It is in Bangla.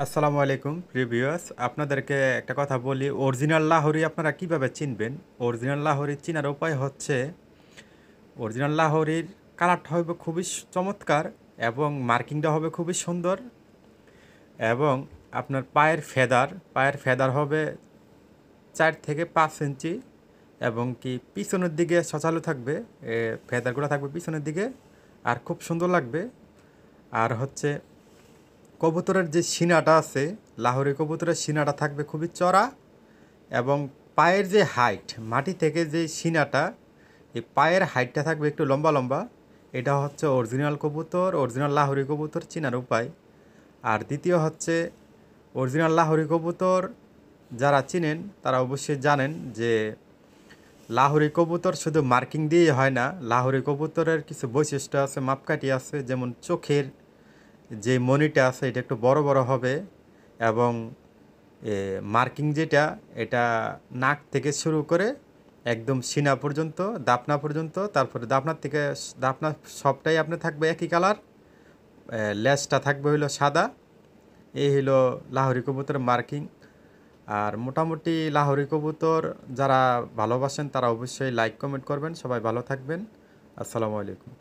আসসালামু আলাইকুম প্রিভিউয়ার্স, আপনাদেরকে একটা কথা বলি। অরিজিনাল লাহোরি আপনারা কিভাবে চিনবেন? অরিজিনাল লাহোরি চিনার উপায় হচ্ছে, অরিজিনাল লাহোরির কালারটা হবে খুবই চমৎকার এবং মার্কিংটা হবে খুবই সুন্দর। এবং আপনার পায়ের ফেদার হবে 4 থেকে 5 ইঞ্চি, এবং কি পিছনের দিকে সচালু থাকবে। ফেদারগুলো থাকবে পিছনের দিকে, আর খুব সুন্দর লাগবে। আর হচ্ছে কবুতরের যে সিনাটা আছে, লাহোরি কবুতরের সিনাটা থাকবে খুবই চড়া, এবং পায়ের যে হাইট, মাটি থেকে যে সিনাটা, এই পায়ের হাইটটা থাকবে একটু লম্বা লম্বা। এটা হচ্ছে অরিজিনাল কবুতর, অরিজিনাল লাহোরি কবুতর চেনার উপায়। আর দ্বিতীয় হচ্ছে, অরিজিনাল লাহোরি কবুতর যারা চিনেন তারা অবশ্যই জানেন যে লাহোরি কবুতর শুধু মার্কিং দিয়েই হয় না। লাহোরি কবুতরের কিছু বৈশিষ্ট্য আছে, মাপকাঠি আছে। যেমন চোখের যে মনিটা আছে এটা একটু বড় বড় হবে, এবং মার্কিং যেটা, এটা নাক থেকে শুরু করে একদম সিনা পর্যন্ত, দাপনা পর্যন্ত, তারপরে দাপনার থেকে দাপনা সবটাই আপনার থাকবে একই কালার। লেজটা থাকবে হইলো সাদা। এই হইলো লাহোরি কবুতরের মার্কিং। আর মোটামুটি লাহোরি কবুতর যারা ভালোবাসেন তারা অবশ্যই লাইক কমেন্ট করবেন। সবাই ভালো থাকবেন। আসসালামু আলাইকুম।